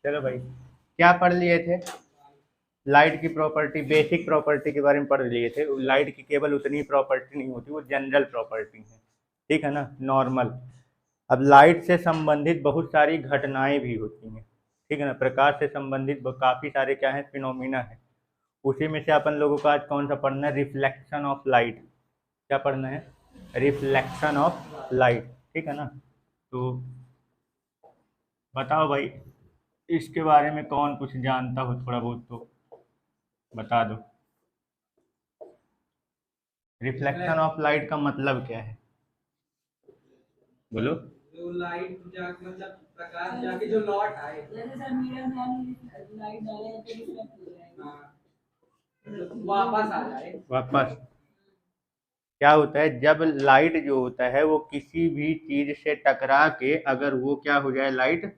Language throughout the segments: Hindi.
चलो भाई, क्या पढ़ लिए थे? लाइट की प्रॉपर्टी, बेसिक प्रॉपर्टी के बारे में पढ़ लिए थे। लाइट की केवल उतनी प्रॉपर्टी नहीं होती, वो जनरल प्रॉपर्टी है, ठीक है ना, नॉर्मल। अब लाइट से संबंधित बहुत सारी घटनाएं भी होती हैं, ठीक है ना। प्रकाश से संबंधित काफ़ी सारे क्या है, फिनोमिना है। उसी में से अपन लोगों को आज कौन सा पढ़ना है? Reflection of light. क्या पढ़ना है? रिफ्लेक्शन ऑफ लाइट, ठीक है ना। तो बताओ भाई, इसके बारे में कौन कुछ जानता हो थोड़ा बहुत तो बता दो। रिफ्लेक्शन ऑफ लाइट का मतलब क्या है? बोलो। जो लाइट मतलब प्रकाश जाके जो लौट आए, जैसे सर मीडियम में लाइट डाले तो रिफ्लेक्ट हो जाएगा। हाँ, मतलब वापस आ जाए। वापस क्या होता है, जब लाइट जो होता है वो किसी भी चीज से टकरा के अगर वो क्या हो जाए, लाइट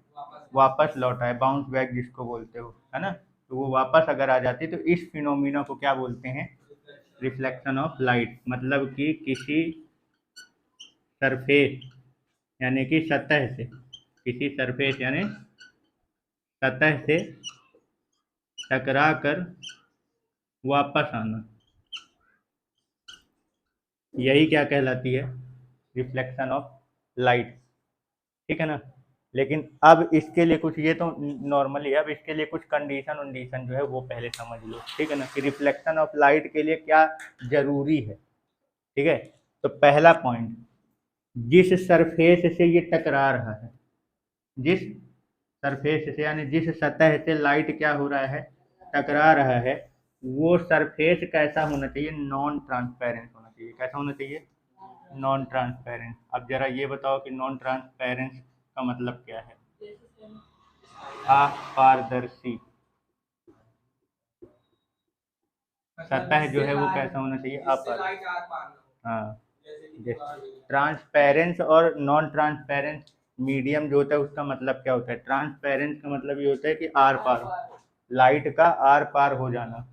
वापस लौट आए, बाउंस बैक जिसको बोलते हो, है ना। तो वो वापस अगर आ जाती है तो इस फिनोमिना को क्या बोलते हैं? Reflection of light. मतलब कि किसी सरफेस यानी कि सतह से, किसी सरफेस यानी सतह से टकरा कर वापस आना, यही क्या कहलाती है? रिफ्लेक्शन ऑफ लाइट, ठीक है ना। लेकिन अब इसके लिए कुछ, ये तो नॉर्मली, अब इसके लिए कुछ कंडीशन उंडीशन जो है वो पहले समझ लो, ठीक है ना, कि रिफ्लेक्शन ऑफ लाइट के लिए क्या जरूरी है, ठीक है। तो पहला पॉइंट, जिस सरफेस से ये टकरा रहा है, जिस सरफेस से यानी जिस सतह से लाइट क्या हो रहा है, टकरा रहा है, वो सरफेस कैसा होना चाहिए? नॉन ट्रांसपेरेंट होना चाहिए। कैसा होना चाहिए? Non transparent. अब जरा ये बताओ कि नॉन ट्रांसपेरेंट का मतलब क्या है? अपारदर्शी। सतह जो है वो कैसा होना चाहिए? अपारदर्शी। हाँ, ट्रांसपेरेंस और नॉन ट्रांसपेरेंस मीडियम जो होता है उसका मतलब क्या होता है? ट्रांसपेरेंस का मतलब ये होता है कि आर पार, लाइट का आर पार हो जाना।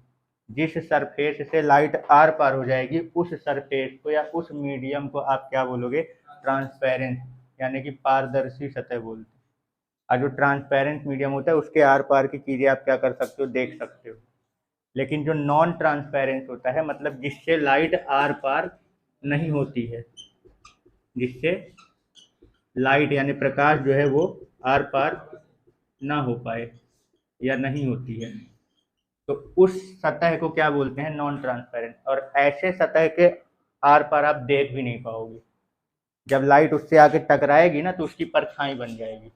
जिस सरफेस से लाइट आर पार हो जाएगी उस सरफेस को या उस मीडियम को आप क्या बोलोगे? ट्रांसपेरेंट, यानी कि पारदर्शी सतह बोलते हैं। और जो ट्रांसपेरेंट मीडियम होता है उसके आर पार की चीजें आप क्या कर सकते हो? देख सकते हो। लेकिन जो नॉन ट्रांसपेरेंट होता है, मतलब जिससे लाइट आर पार नहीं होती है, जिससे लाइट यानी प्रकाश जो है वो आर पार ना हो पाए या नहीं होती है, तो उस सतह को क्या बोलते हैं? Non transparent. और ऐसे सतह के आर पार आप देख भी नहीं पाओगे। जब लाइट उससे आके टकराएगी ना तो उसकी परछाई बन जाएगी।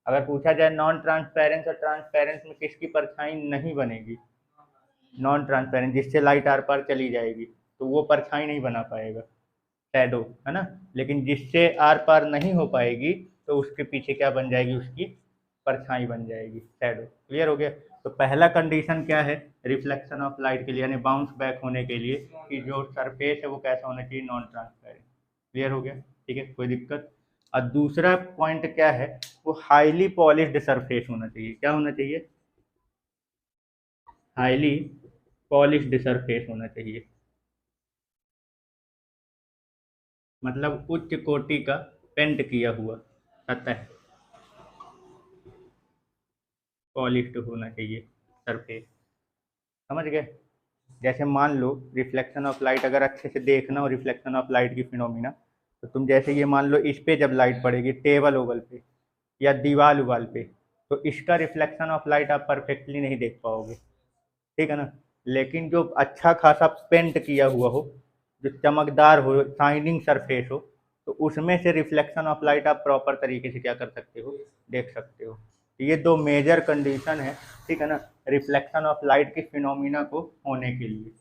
अगर पूछा जाए नॉन ट्रांसपेरेंस और ट्रांसपेरेंस में किसकी परछाई नहीं बनेगी? नॉन ट्रांसपेरेंट, जिससे लाइट आर पार चली जाएगी तो वो परछाई नहीं बना पाएगा, शैडो, है ना। लेकिन जिससे आर पार नहीं हो पाएगी तो उसके पीछे क्या बन जाएगी? उसकी परछाई बन जाएगी, शैडो। क्लियर हो गया? तो पहला कंडीशन क्या है रिफ्लेक्शन ऑफ लाइट के लिए, यानी बाउंस बैक होने के लिए, कि जो सरफेस है वो कैसा होना चाहिए? Non transparent. क्लियर हो गया? ठीक है, कोई दिक्कत? और दूसरा पॉइंट क्या है? वो हाईली पॉलिश्ड सरफेस होना चाहिए। क्या होना चाहिए? हाईली पॉलिश्ड सरफेस होना चाहिए। मतलब उच्च कोटि का पेंट किया हुआ सतह, पॉलिश्ड होना चाहिए सरफेस। समझ गए? जैसे मान लो रिफ्लेक्शन ऑफ लाइट, अगर अच्छे से देखना हो रिफ्लेक्शन ऑफ लाइट की फिनोमिना, तो तुम जैसे ये मान लो इस पे जब लाइट पड़ेगी टेबल ओवल पे या दीवार उवाल पे, तो इसका रिफ्लेक्शन ऑफ लाइट आप परफेक्टली नहीं देख पाओगे, ठीक है ना। लेकिन जो अच्छा खासा पेंट किया हुआ हो, जो चमकदार हो, शाइनिंग सरफेस हो, तो उसमें से रिफ्लेक्शन ऑफ लाइट आप प्रॉपर तरीके से क्या कर सकते हो? देख सकते हो। ये दो मेजर कंडीशन है, ठीक है ना, रिफ्लेक्शन ऑफ लाइट की फिनोमिना को होने के लिए।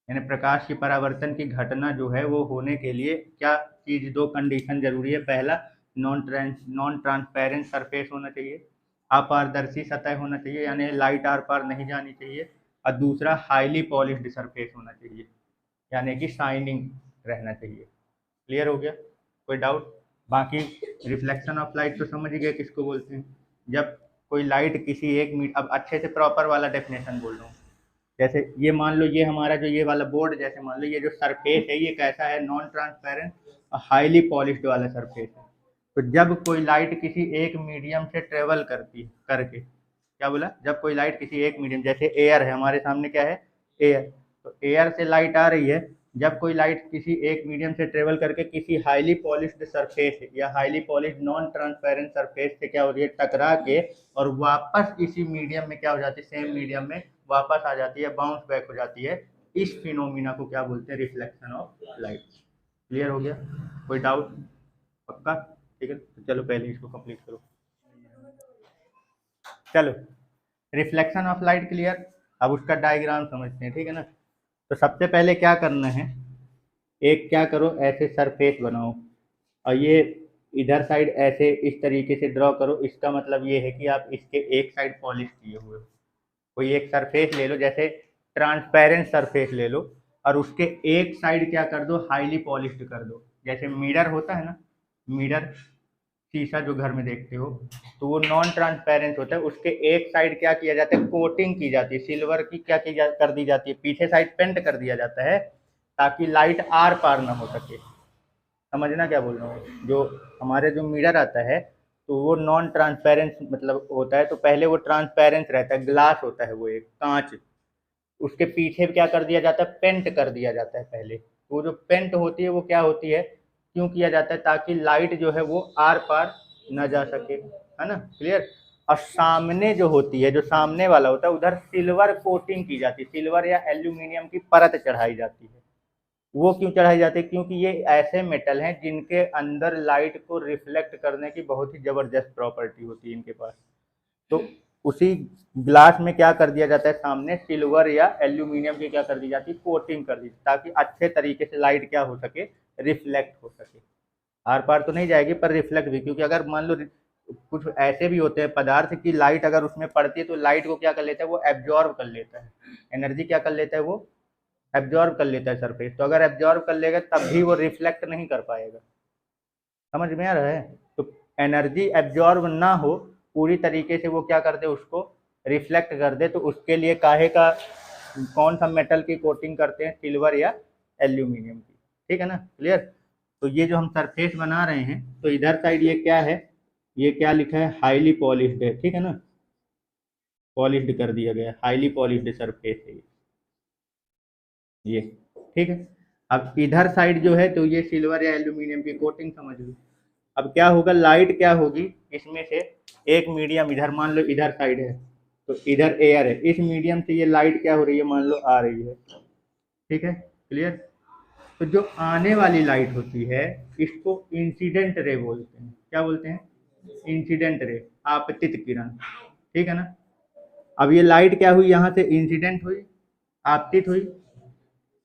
यानी प्रकाश की परावर्तन की घटना जो है वो होने के लिए क्या चीज, दो कंडीशन जरूरी है। पहला, नॉन ट्रांसपेरेंट सरफेस होना चाहिए, अपारदर्शी सतह होना चाहिए, यानी लाइट आर पार नहीं जानी चाहिए। और दूसरा, हाईली पॉलिश्ड सरफेस होना चाहिए, यानी कि शाइनिंग रहना चाहिए। क्लियर हो गया? कोई डाउट? बाकी रिफ्लेक्शन ऑफ लाइट तो समझ गए किसको बोलते हैं। जब कोई लाइट किसी एक मीट, अब अच्छे से प्रॉपर वाला डेफिनेशन बोल रहा हूँ। जैसे ये मान लो, ये हमारा जो ये वाला बोर्ड, जैसे मान लो ये जो सरफेस है ये कैसा है? नॉन ट्रांसपेरेंट और हाईली पॉलिश्ड वाला सरफेस है। तो जब कोई लाइट किसी एक मीडियम से ट्रेवल करके, क्या बोला, जब कोई लाइट किसी एक मीडियम, जैसे एयर है, हमारे सामने क्या है, एयर, तो एयर से लाइट आ रही है, जब कोई लाइट किसी एक मीडियम से ट्रेवल करके किसी हाईली पॉलिश्ड सरफेस या highly polished non transparent surface से क्या हो रही है, टकरा के, और वापस इसी मीडियम में क्या हो जाती है, सेम मीडियम में वापस आ जाती है, बाउंस बैक हो जाती है, इस फिनोमिना को क्या बोलते हैं, रिफ्लेक्शन ऑफ लाइट। क्लियर हो गया, कोई डाउट? पक्का? ठीक है, तो चलो पहले इसको कंप्लीट करो। चलो, रिफ्लेक्शन ऑफ लाइट क्लियर। अब उसका डायग्राम समझते हैं, ठीक है ना। तो सबसे पहले क्या करना है, एक क्या करो, ऐसे सरफेस बनाओ, और ये इधर साइड ऐसे इस तरीके से ड्रॉ करो। इसका मतलब ये है कि आप इसके एक साइड पॉलिश किए हुए हो। कोई एक सरफेस ले लो, जैसे ट्रांसपेरेंट सरफेस ले लो, और उसके एक साइड क्या कर दो, हाईली पॉलिश्ड कर दो। जैसे मिरर होता है ना, मिरर, शीशा जो घर में देखते हो, तो वो नॉन ट्रांसपेरेंट होता है, उसके एक साइड क्या किया जाता है, कोटिंग की जाती है, सिल्वर की क्या कर दी जाती है, पीछे साइड पेंट कर दिया जाता है, ताकि लाइट आर पार ना हो सके। समझना क्या बोल रहा हूँ। जो हमारे जो मिरर आता है, तो वो नॉन ट्रांसपेरेंट मतलब होता है, तो पहले वो ट्रांसपेरेंट रहता है, ग्लास होता है, वो एक कांच, उसके पीछे क्या कर दिया जाता है, पेंट कर दिया जाता है पहले। तो वो जो पेंट होती है वो क्या होती है, क्यों किया जाता है, ताकि लाइट जो है वो आर पार न जा सके, है ना। क्लियर। और सामने जो होती है, जो सामने वाला होता है, उधर सिल्वर कोटिंग की जाती है, सिल्वर या एल्यूमिनियम की परत चढ़ाई जाती है। वो क्यों चढ़ाई जाती है, क्योंकि ये ऐसे मेटल हैं जिनके अंदर लाइट को रिफ्लेक्ट करने की बहुत ही ज़बरदस्त प्रॉपर्टी होती है इनके पास। तो उसी ग्लास में क्या कर दिया जाता है, सामने सिल्वर या एल्यूमिनियम की क्या कर दी जाती है, कोटिंग कर दी, ताकि अच्छे तरीके से लाइट क्या हो सके, रिफ्लेक्ट हो सके। आर पार तो नहीं जाएगी पर रिफ्लेक्ट भी, क्योंकि अगर मान लो कुछ ऐसे भी होते हैं पदार्थ की लाइट अगर उसमें पड़ती है तो लाइट को क्या कर लेता है, वो एब्जॉर्ब कर लेता है, एनर्जी क्या कर लेता है, वो एब्जॉर्ब कर लेता है सरफेस। तो अगर एब्जॉर्ब कर लेगा तब भी वो रिफ्लेक्ट नहीं कर पाएगा। समझ में आ रहा है। तो एनर्जी एब्जॉर्ब ना हो पूरी तरीके से, वो क्या कर दे, उसको रिफ्लेक्ट कर दे, तो उसके लिए काहे का, कौन सा मेटल की कोटिंग करते हैं, सिल्वर या एल्यूमिनियम की। ठीक है ना, क्लियर। तो ये जो हम सरफेस बना रहे हैं, तो इधर साइड ये क्या है, ये क्या लिखा है, हाईली पॉलिश्ड है, ठीक है ना, पॉलिश्ड कर दिया गया, हाईली पॉलिश्ड सरफेस है ये, ठीक है। अब इधर साइड जो है, तो ये सिल्वर या एल्यूमिनियम की कोटिंग समझ लो। अब क्या होगा, लाइट क्या होगी, इसमें से एक मीडियम इधर, मान लो इधर साइड है, तो इधर एयर है, इस मीडियम से ये लाइट क्या हो रही है, मान लो आ रही है, ठीक है, क्लियर। तो जो आने वाली लाइट होती है, इसको इंसिडेंट रे बोलते हैं। क्या बोलते हैं, इंसिडेंट रे, आपतित किरण, ठीक है ना। अब ये लाइट क्या हुई, यहाँ से इंसिडेंट हुई, आपतित हुई,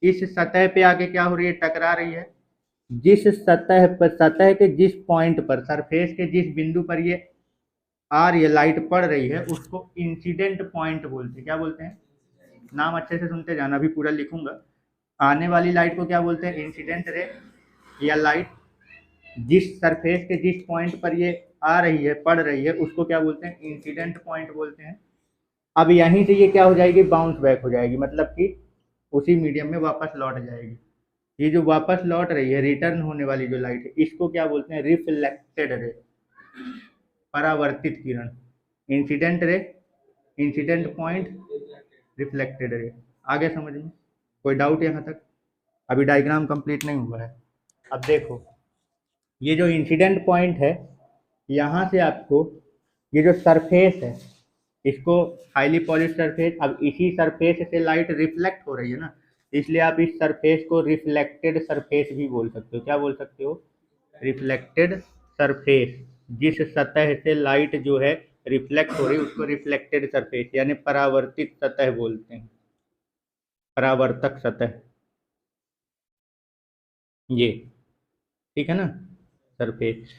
इस सतह पे आके क्या हो रही है, टकरा रही है। जिस सतह पर, सतह के जिस पॉइंट पर, सरफेस के जिस बिंदु पर ये आ रही है, लाइट पड़ रही है, उसको इंसिडेंट पॉइंट बोलते हैं। क्या बोलते हैं, नाम अच्छे से सुनते जाना, अभी पूरा लिखूंगा। आने वाली लाइट को क्या बोलते हैं, इंसिडेंट रे या लाइट। जिस सरफेस के जिस पॉइंट पर ये आ रही है, पड़ रही है, उसको क्या बोलते हैं, इंसिडेंट पॉइंट बोलते हैं। अब यहीं से ये क्या हो जाएगी, बाउंस बैक हो जाएगी, मतलब कि उसी मीडियम में वापस लौट जाएगी। ये जो वापस लौट रही है, रिटर्न होने वाली जो लाइट है, इसको क्या बोलते हैं, रिफ्लेक्टेड रे, परावर्तित किरण। Incident ray, incident point, reflected ray. आगे समझ में कोई डाउट यहाँ तक? अभी डायग्राम कंप्लीट नहीं हुआ है। अब देखो, ये जो इंसिडेंट पॉइंट है, यहाँ से आपको ये जो सरफेस है, इसको हाईली पॉलिश सरफेस, अब इसी सरफेस से लाइट रिफ्लेक्ट हो रही है ना, इसलिए आप इस सरफेस को रिफ्लेक्टेड सरफेस भी बोल सकते हो। क्या बोल सकते हो, रिफ्लेक्टेड सरफेस। जिस सतह से लाइट जो है रिफ्लेक्ट हो रही है, उसको रिफ्लेक्टेड सरफेस यानी परावर्तित सतह बोलते हैं, परावर्तक सतह ये, ठीक है ना, सरफेस।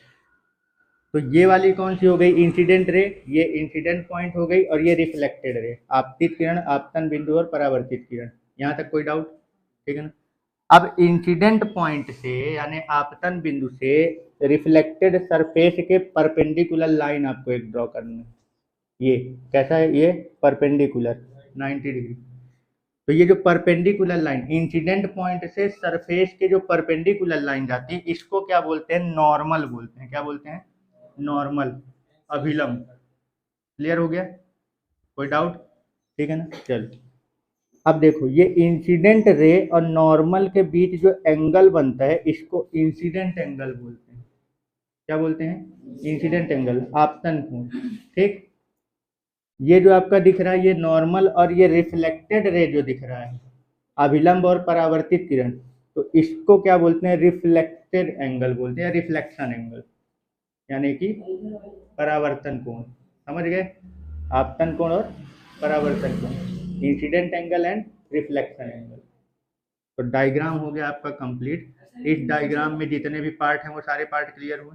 तो ये वाली कौन सी हो गई, इंसिडेंट रे, ये इंसिडेंट पॉइंट हो गई, और ये रिफ्लेक्टेड रे, आपतित किरण, आपतन बिंदु और परावर्तित किरण। यहाँ तक कोई डाउट? ठीक है ना। अब इंसिडेंट पॉइंट से यानी आपतन बिंदु से रिफ्लेक्टेड सरफेस के परपेंडिकुलर लाइन आपको एक ड्रॉ करना है। ये कैसा है, ये परपेंडिकुलर 90 डिग्री। तो ये जो परपेंडिकुलर लाइन इंसिडेंट पॉइंट से सरफेस के जो परपेंडिकुलर लाइन जाती है, इसको क्या बोलते हैं, नॉर्मल बोलते हैं। क्या बोलते हैं, नॉर्मल, अभिलंब। क्लियर हो गया? कोई डाउट? ठीक है ना? चलो अब देखो, ये इंसिडेंट रे और नॉर्मल के बीच जो एंगल बनता है इसको इंसिडेंट एंगल बोलते हैं। क्या बोलते हैं? इंसिडेंट एंगल, आपतन कोण। ठीक, ये जो आपका दिख रहा है ये नॉर्मल, और ये रिफ्लेक्टेड रे जो दिख रहा है, अभिलंब और परावर्तित किरण, तो इसको क्या बोलते हैं? रिफ्लेक्टेड एंगल बोलते हैं, रिफ्लेक्शन एंगल, यानी कि परावर्तन कोण। समझ गए? आपतन कोण और परावर्तन कोण, incident angle and reflection angle. तो डायग्राम हो गया आपका कंप्लीट। इस डायग्राम में जितने भी पार्ट हैं वो सारे पार्ट क्लियर हुए?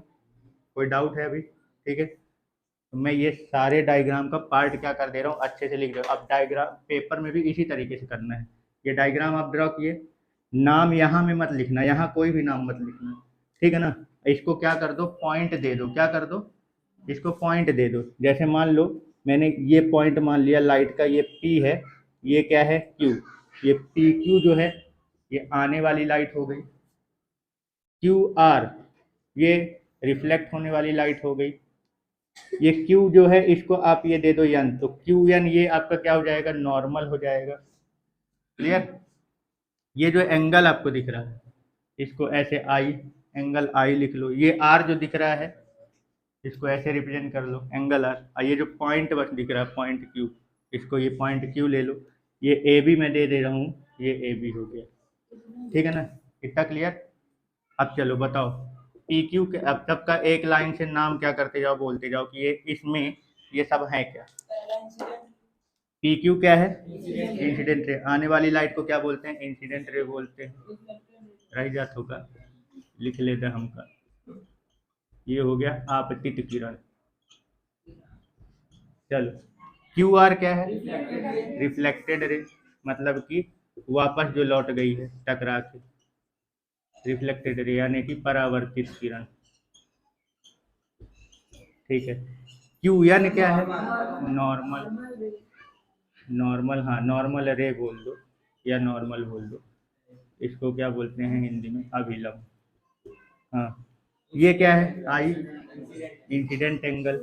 कोई डाउट है अभी? ठीक है, तो मैं ये सारे डायग्राम का पार्ट क्या कर दे रहा हूँ, अच्छे से लिख दो। अब डायग्राम पेपर में भी इसी तरीके से करना है। ये डायग्राम आप ड्रॉ किए, नाम यहाँ में मत लिखना, यहाँ कोई भी नाम मत लिखना, ठीक है ना? इसको क्या कर दो, पॉइंट दे दो। क्या कर दो? इसको पॉइंट दे दो। जैसे मान लो मैंने ये पॉइंट मान लिया लाइट का, ये P है, ये क्या है? Q। ये PQ जो है ये आने वाली लाइट हो गई, QR ये रिफ्लेक्ट होने वाली लाइट हो गई, ये Q जो है इसको आप ये दे दो N, तो QN ये आपका क्या हो जाएगा? नॉर्मल हो जाएगा। क्लियर? ये जो एंगल आपको दिख रहा है इसको ऐसे I, एंगल I लिख लो। ये R जो दिख रहा है इसको ऐसे रिप्रेजेंट कर लो, एंगल R। ये जो पॉइंट बस दिख रहा है पॉइंट Q, इसको ये पॉइंट Q ले लो। ये AB मैं दे रहा हूँ, ये AB हो गया। ठीक है ना? इतना क्लियर? अब चलो बताओ, PQ के अब तक का एक लाइन से नाम क्या करते जाओ, बोलते जाओ कि ये इसमें ये सब है क्या? PQ क्या है? Incident ray. आने वाली लाइट को क्या बोलते हैं? इंसिडेंट रे बोलते हैं। रह जात होगा, लिख लेते हम का। ये हो गया आपतित किरण। चलो QR क्या है? रिफ्लेक्टेड रे, मतलब कि वापस जो लौट गई है टकरा के, रिफ्लेक्टेड रे यानी कि परावर्तित किरण। ठीक है। QN क्या है? नॉर्मल, नॉर्मल, हाँ नॉर्मल रे बोल दो या नॉर्मल बोल दो। इसको क्या बोलते हैं हिंदी में? अभिलंब। हाँ, ये क्या है? आई, इंसिडेंट एंगल।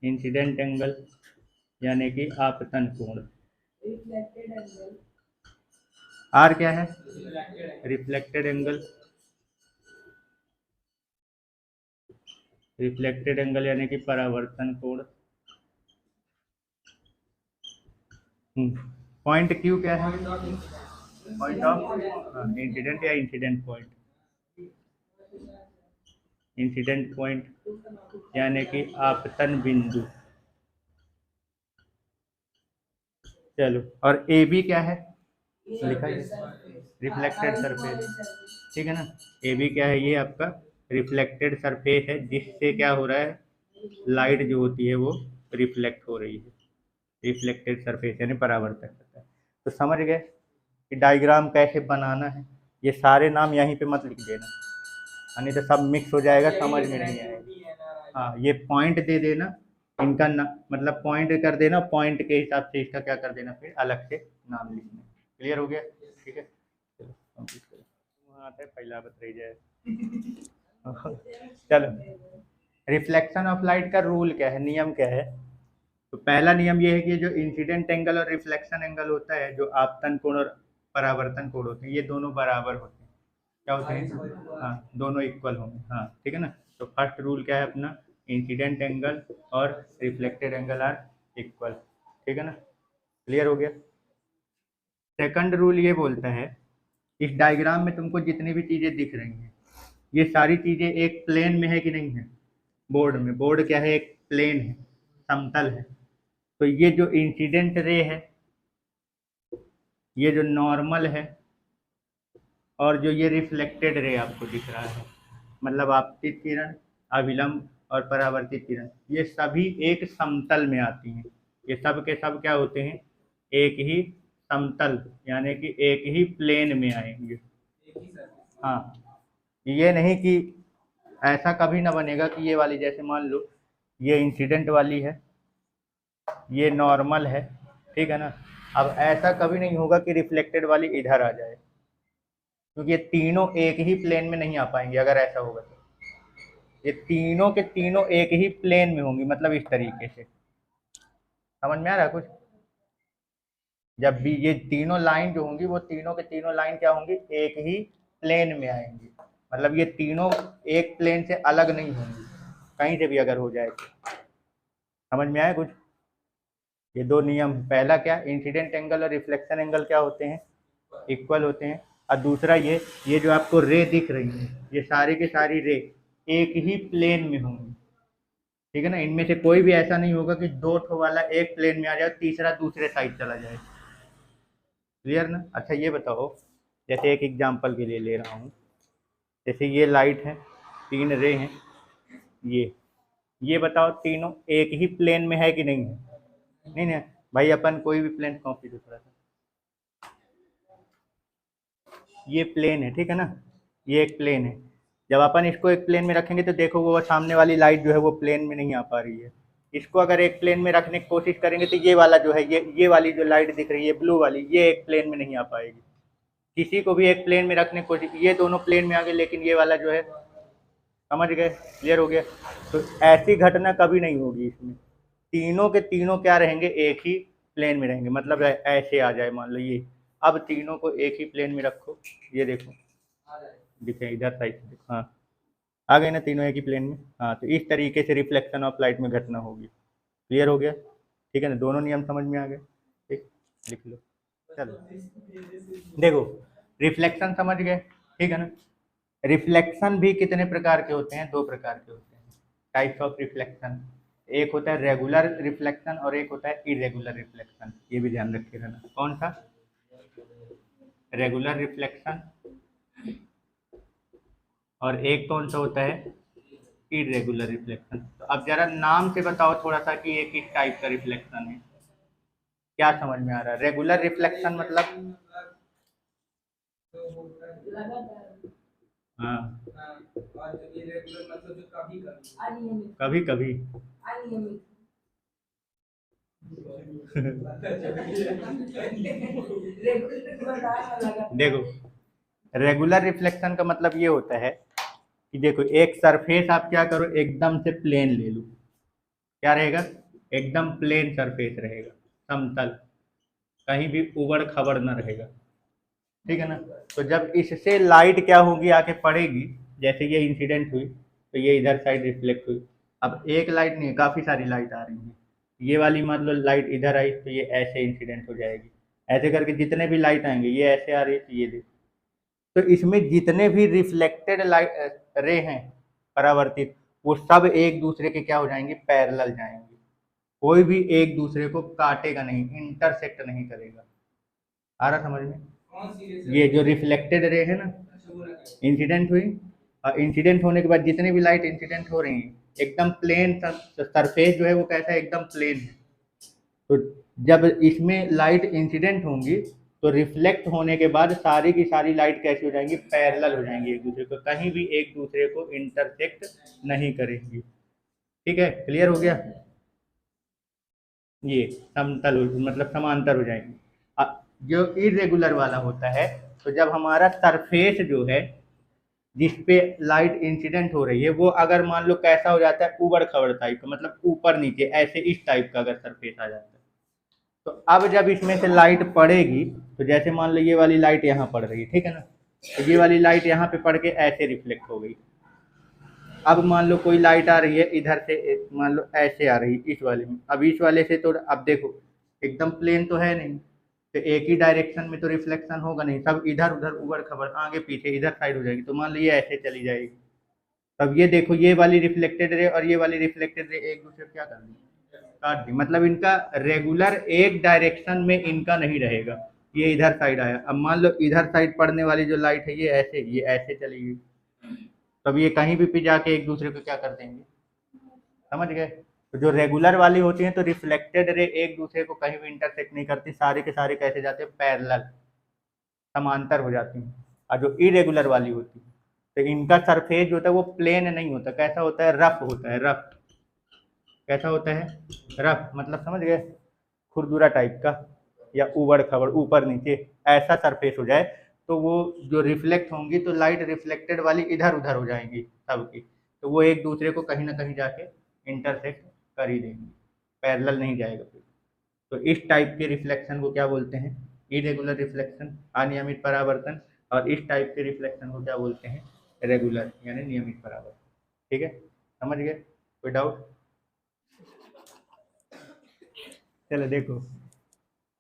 इंसिडेंट एंगल यानी कि आपतन कोण। आर क्या है? Reflected angle. रिफ्लेक्टेड एंगल यानी कि परावर्तन कोण। पॉइंट क्यू क्या है? पॉइंट ऑफ इंसिडेंट या इंसिडेंट पॉइंट। इंसिडेंट पॉइंट यानी कि आपतन बिंदु। चलो, और ए बी क्या है? लिखा है रिफ्लेक्टेड सरफेस। ठीक है ना? ए बी क्या है? ये आपका रिफ्लेक्टेड सरफेस है जिससे क्या हो रहा है? लाइट जो होती है वो रिफ्लेक्ट हो रही है। रिफ्लेक्टेड सरफेस यानी परावर्तन करता है। तो समझ गए कि डायग्राम कैसे बनाना है? ये सारे नाम यहीं पे मत लिख देना, नहीं तो सब मिक्स हो जाएगा, समझ में नहीं आएगा। हाँ, ये पॉइंट दे देना, इनका मतलब पॉइंट कर देना, पॉइंट के हिसाब से इसका क्या कर देना, फिर अलग से नाम लिखना। क्लियर हो गया? ठीक है, चलो कंप्लीट करो। वहाँ आता है पहला बता जाए। चलो, रिफ्लेक्शन ऑफ लाइट का रूल क्या है, नियम क्या है? तो पहला नियम ये है कि जो इंसिडेंट एंगल और रिफ्लेक्शन एंगल होता है, जो आपतन कोण और परावर्तन कोण होते हैं, ये दोनों बराबर होते हैं। क्या होते हैं? हाँ, दोनों इक्वल होंगे। हाँ, ठीक है ना? तो फर्स्ट रूल क्या है अपना? इंसिडेंट एंगल और रिफ्लेक्टेड एंगल आर इक्वल। ठीक है ना? क्लियर हो गया? सेकंड रूल ये बोलता है, इस डायग्राम में तुमको जितनी भी चीजें दिख रही हैं ये सारी चीजें एक प्लेन में है कि नहीं है? बोर्ड में, बोर्ड क्या है? एक प्लेन है, समतल है। तो ये जो इंसिडेंट रे है, ये जो नॉर्मल है, और जो ये रिफ्लेक्टेड रे आपको दिख रहा है, मतलब आपतित किरण, अभिलंब और परावर्तित किरण, ये सभी एक समतल में आती हैं। ये सब के सब क्या होते हैं? एक ही समतल, यानी कि एक ही प्लेन में आएंगे। हाँ, ये नहीं कि ऐसा कभी ना बनेगा कि ये वाली, जैसे मान लो ये इंसिडेंट वाली है, ये नॉर्मल है, ठीक है ना? अब ऐसा कभी नहीं होगा कि रिफ्लेक्टेड वाली इधर आ जाए, क्योंकि ये तीनों एक ही प्लेन में नहीं आ पाएंगे अगर ऐसा होगा तो। ये तीनों के तीनों एक ही प्लेन में होंगी, मतलब इस तरीके से। समझ में आ रहा है कुछ? जब भी ये तीनों लाइन जो होंगी वो तीनों के तीनों लाइन क्या होंगी, एक ही प्लेन में आएंगी, मतलब ये तीनों एक प्लेन से अलग नहीं होंगी कहीं से भी अगर हो जाए तो। समझ में आया कुछ? ये दो नियम, पहला क्या, इंसिडेंट एंगल और रिफ्लेक्शन एंगल क्या होते हैं, इक्वल होते हैं। और दूसरा ये जो आपको रे दिख रही है, ये सारी की सारी रे एक ही प्लेन में होंगी, ठीक है ना। इनमें से कोई भी ऐसा नहीं होगा कि दो ठो वाला एक प्लेन में आ जाए, तीसरा दूसरे साइड चला जाए। क्लियर ना? अच्छा ये बताओ, जैसे एक एग्जांपल के लिए ले रहा हूँ, जैसे ये लाइट है, तीन रे हैं, ये बताओ तीनों एक ही प्लेन में है कि नहीं है? नहीं नहीं भाई, अपन कोई भी प्लेन कॉपी दो थोड़ा सा, ये प्लेन है, ठीक है ना, ये एक प्लेन है। जब अपन इसको एक प्लेन में रखेंगे तो देखो वो सामने वाली लाइट जो है वो प्लेन में नहीं आ पा रही है। इसको अगर एक प्लेन में रखने की कोशिश करेंगे तो ये वाला जो है, ये वाली जो लाइट दिख रही है ब्लू वाली, ये एक प्लेन में नहीं आ पाएगी। किसी को भी एक प्लेन में रखने की कोशिश, ये दोनों प्लेन में आ गए, लेकिन ये वाला जो है, समझ गए? क्लियर हो गया? तो ऐसी घटना कभी नहीं होगी इसमें, तीनों के तीनों क्या रहेंगे, एक ही प्लेन में रहेंगे। मतलब ऐसे आ जाए, मान लो ये, अब तीनों को एक ही प्लेन में रखो, ये देखो दिखे इधर साइड से देखो, हाँ आ गए ना तीनों एक ही प्लेन में। हाँ, तो इस तरीके से रिफ्लेक्शन ऑफ लाइट में घटना होगी। क्लियर हो गया? ठीक है ना, दोनों नियम समझ में आ गए? ठीक, लिख लो। चलो देखो, रिफ्लेक्शन समझ गए, ठीक है ना। रिफ्लेक्शन भी कितने प्रकार के होते हैं, दो प्रकार के होते हैं, टाइप्स ऑफ रिफ्लेक्शन। एक होता है रेगुलर रिफ्लेक्शन और एक होता है इरेगुलर रिफ्लेक्शन, ये भी ध्यान रखिए रहना। कौन सा? रेगुलर रिफ्लेक्शन, और एक कौन सा होता है, इरेगुलर रिफ्लेक्शन। तो अब जरा नाम से बताओ थोड़ा सा कि ये किस टाइप का रिफ्लेक्शन है, क्या समझ में आ रहा है? रेगुलर रिफ्लेक्शन मतलब, हाँ कभी कभी देखो, रेगुलर रिफ्लेक्शन का मतलब ये होता है कि देखो, एक सरफेस आप क्या करो, एकदम से प्लेन ले लो, क्या रहेगा, एकदम प्लेन सरफेस रहेगा, समतल, कहीं भी उबड़ खबड़ न रहेगा, ठीक है ना। तो जब इससे लाइट क्या होगी, आके पड़ेगी, जैसे ये इंसिडेंट हुई तो ये इधर साइड रिफ्लेक्ट हुई। अब एक लाइट नहीं, काफ़ी सारी लाइट आ रही है, ये वाली मान लो लाइट इधर आई तो ये ऐसे इंसिडेंट हो जाएगी, ऐसे करके जितने भी लाइट आएंगे, ये ऐसे आ रही है तो ये देखो। तो इसमें जितने भी रिफ्लेक्टेड लाइट रे हैं, परावर्तित, वो सब एक दूसरे के क्या हो जाएंगे, पैरेलल जाएंगे, कोई भी एक दूसरे को काटेगा नहीं, इंटरसेक्ट नहीं करेगा। आ रहा समझ में? ये जो रिफ्लेक्टेड रे है ना, इंसिडेंट हुई, और इंसिडेंट होने के बाद जितने भी लाइट इंसिडेंट हो रही हैं, एकदम प्लेन सरफेस जो है वो कैसा है, एकदम प्लेन है। तो जब इसमें लाइट इंसिडेंट होंगी तो रिफ्लेक्ट होने के बाद सारी की सारी लाइट कैसी हो जाएंगी, पैरेलल हो जाएंगी एक दूसरे को, कहीं भी एक दूसरे को इंटरसेक्ट नहीं करेंगी। ठीक है, क्लियर हो गया? ये समतल मतलब समांतर हो जाएंगे। जो इरेगुलर वाला होता है, तो जब हमारा सरफेस जो है जिस पे लाइट इंसिडेंट हो रही है, वो अगर मान लो कैसा हो जाता है, उबड़ खबड़ टाइप का, मतलब ऊपर नीचे ऐसे इस टाइप का अगर सरफेस आ जाता है, तो अब जब इसमें से लाइट पड़ेगी, तो जैसे मान लो ये वाली लाइट यहाँ पड़ रही है, ठीक है ना, तो ये वाली लाइट यहाँ पे पड़ के ऐसे रिफ्लेक्ट हो गई। अब मान लो कोई लाइट आ रही है इधर से, मान लो ऐसे आ रही है इस वाले में, अब इस वाले से तो अब देखो एकदम प्लेन तो है नहीं, तो एक ही डायरेक्शन में तो रिफ्लेक्शन होगा नहीं, सब इधर उधर उबड़ खबड़ आगे पीछे इधर साइड हो जाएगी। तो मान लो ये ऐसे चली जाएगी, तब ये देखो ये वाली रिफ्लेक्टेड रे और ये वाली रिफ्लेक्टेड रे एक दूसरे क्या कर दी, काट दी, मतलब इनका रेगुलर एक डायरेक्शन में इनका नहीं रहेगा। ये इधर साइड आया, अब मान लो इधर साइड पड़ने वाली जो लाइट है ये ऐसे चली गई, तब ये कहीं भी जाके एक दूसरे को क्या कर देंगे, समझ गए? तो जो रेगुलर वाली होती हैं तो रिफ्लेक्टेड रे एक दूसरे को कहीं भी इंटरसेक्ट नहीं करती, सारे के सारे कैसे जाते हैं, पैरेलल, समांतर हो जाती हैं। और जो इरेगुलर वाली होती है तो इनका सरफेस जो होता है वो प्लेन नहीं होता, कैसा होता है, रफ होता है, रफ। कैसा होता है, रफ, मतलब समझ गए, खुरदुरा टाइप का, या उबड़ खबड़ ऊपर नीचे ऐसा सरफेस हो जाए, तो वो जो रिफ्लेक्ट होंगी तो लाइट रिफ्लेक्टेड वाली इधर उधर हो जाएंगी सबकी, तो वो एक दूसरे को कहीं ना कहीं जाके इंटरसेक्ट कर ही देंगे, पैरेलल नहीं जाएगा फिर। तो इस टाइप के रिफ्लेक्शन को क्या बोलते हैं? इरेगुलर रिफ्लेक्शन, अनियमित परावर्तन। और इस टाइप के रिफ्लेक्शन को क्या बोलते हैं? रेगुलर यानी नियमित परावर्तन। ठीक है, समझ गए? कोई डाउट? चलो देखो,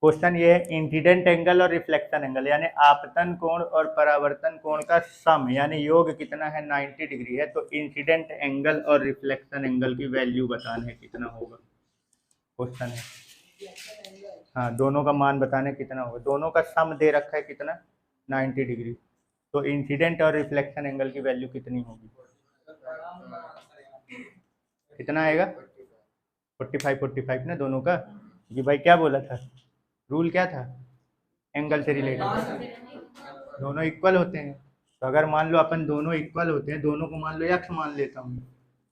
क्वेश्चन ये है, इंसिडेंट एंगल और रिफ्लेक्शन एंगल यानी आपतन कोण और परावर्तन कोण का सम यानी योग कितना है? 90 डिग्री है। तो इंसिडेंट एंगल और रिफ्लेक्शन एंगल की वैल्यू बताना है कितना होगा, क्वेश्चन है। हाँ, दोनों का मान बताने कितना होगा, दोनों का सम दे रखा है कितना? 90 डिग्री। तो इंसिडेंट और रिफ्लेक्शन एंगल की वैल्यू कितनी होगी? कितना आएगा? 45 ना दोनों का। कि भाई क्या बोला था, रूल क्या था एंगल से रिलेटेड? दोनों इक्वल होते हैं। तो अगर मान लो अपन दोनों इक्वल होते हैं, दोनों को मान लो यक्स मान लेता हूँ,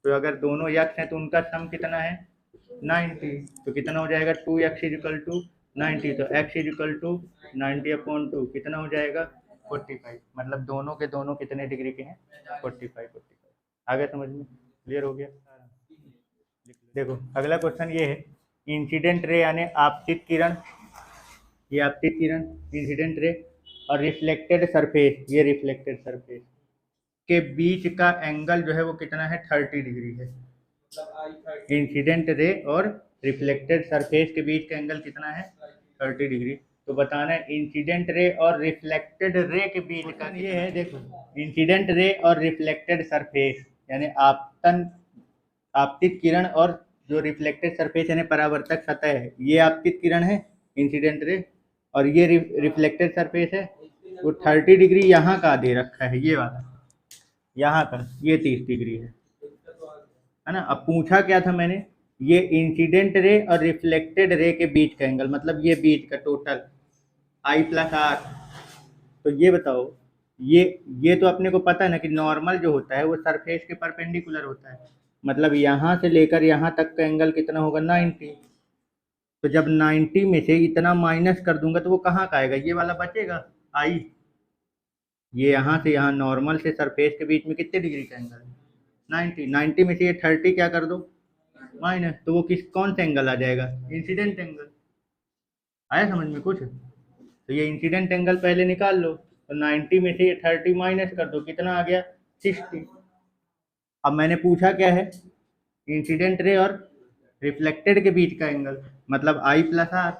तो अगर दोनों यक्स हैं तो उनका सम कितना है? 90। तो कितना हो जाएगा? 2x is equal to 90। तो x इजिकल टू 90/2 कितना हो जाएगा? 45। मतलब दोनों के दोनों कितने डिग्री के हैं? 45। आगे समझ में क्लियर हो गया? देखो अगला क्वेश्चन ये है, इंसिडेंट रे यानी आपतित किरण, ये आपतित किरण इंसिडेंट रे, और रिफ्लेक्टेड सरफेस, ये रिफ्लेक्टेड सरफेस के बीच का एंगल जो है वो कितना है? 30 डिग्री है। इंसिडेंट रे और रिफ्लेक्टेड सरफेस के बीच का एंगल कितना है? 30 डिग्री। तो बताना है इंसिडेंट रे और रिफ्लेक्टेड रे के बीच का। ये है देखो, इंसिडेंट रे और रिफ्लेक्टेड सरफेस यानी आपतित किरण और जो रिफ्लेक्टेड सरफेस यानी परावर्तक सतह है, ये आपतित किरण है इंसिडेंट रे, और ये रिफ्लेक्टेड सरफेस है। वो 30 डिग्री यहाँ का दे रखा है, ये वाला यहाँ का, ये 30 डिग्री है ना। अब पूछा क्या था मैंने, ये इंसिडेंट रे और रिफ्लेक्टेड रे के बीच का एंगल, मतलब ये बीच का टोटल I प्लस आर। तो ये बताओ, ये तो अपने को पता है ना कि नॉर्मल जो होता है वो सरफेस के परपेंडिकुलर होता है, मतलब यहाँ से लेकर यहाँ तक का एंगल कितना होगा? 90। तो जब 90 में से इतना माइनस कर दूंगा तो वो कहाँ का आएगा? ये वाला बचेगा आई। ये यहाँ से यहाँ नॉर्मल से सरफेस के बीच में कितने डिग्री का एंगल है? 90 में से ये 30 क्या कर दो? माइनस। तो वो कौन सा एंगल आ जाएगा? Incident angle. आया समझ में कुछ? तो ये इंसिडेंट एंगल पहले निकाल लो, तो 90 में से ये 30 माइनस कर दो, कितना आ गया? 60। अब मैंने पूछा क्या है? इंसिडेंट रे और रिफ्लेक्टेड के बीच का एंगल, मतलब I प्लस आर।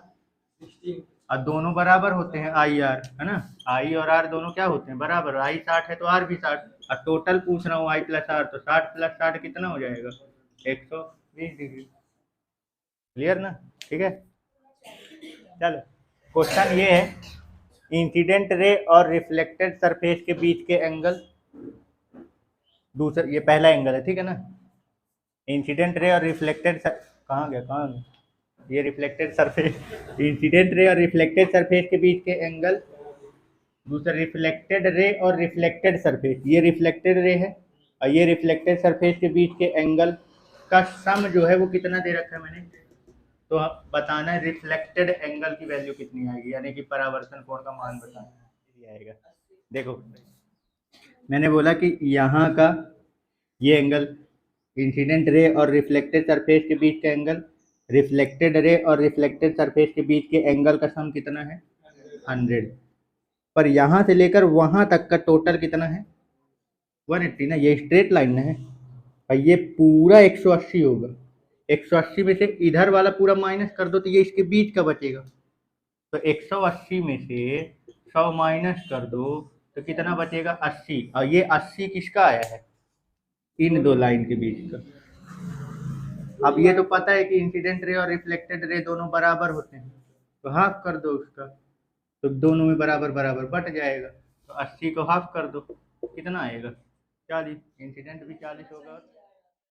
और दोनों बराबर होते हैं आई आर, है ना। आई और आर दोनों क्या होते हैं? बराबर। आई 60 है तो आर भी 60। और टोटल पूछ रहा हूँ आई प्लस आर, तो 60 + 60 कितना हो जाएगा? 120 डिग्री। क्लियर ना? ठीक है, चलो क्वेश्चन ये है, इंसिडेंट रे और रिफ्लेक्टेड सरफेस के बीच के एंगल, दूसरा ये पहला एंगल है, ठीक है ना। इंसिडेंट रे और रिफ्लेक्टेड कहाँ गया? ये रिफ्लेक्टेड सरफेस, इंसिडेंट रे और रिफ्लेक्टेड सरफेस के बीच के एंगल। दूसरा रिफ्लेक्टेड रे और रिफ्लेक्टेड सरफेस, ये रिफ्लेक्टेड रे है और ये रिफ्लेक्टेड सरफेस के बीच के एंगल का सम जो है वो कितना दे रखा है मैंने? तो बताना है रिफ्लेक्टेड एंगल की वैल्यू कितनी आएगी, यानी कि परावर्तन कोण का मान बताना है। आएगा देखो, मैंने बोला कि यहाँ का ये एंगल इंसिडेंट रे और रिफ्लेक्टेड सरफेस के बीच का एंगल, रिफ्लेक्टेड रे और रिफ्लेक्टेड सरफेस के बीच के एंगल का सम कितना है? 100। पर यहाँ से लेकर वहाँ तक का टोटल कितना है? 180 ना। ये स्ट्रेट लाइन है और ये पूरा 180 होगा। 180 में से इधर वाला पूरा माइनस कर दो तो ये इसके बीच का बचेगा। तो 180 में से 100 माइनस कर दो तो कितना बचेगा? 80। और ये 80 किसका आया है? इन दो लाइन के बीच का। अब ये तो पता है कि इंसिडेंट रे और रिफ्लेक्टेड रे दोनों बराबर होते हैं, तो हाफ कर दो उसका, तो दोनों में बराबर बराबर बट जाएगा। तो 80 को हाफ कर दो, कितना आएगा? 40। इंसिडेंट भी 40 होगा।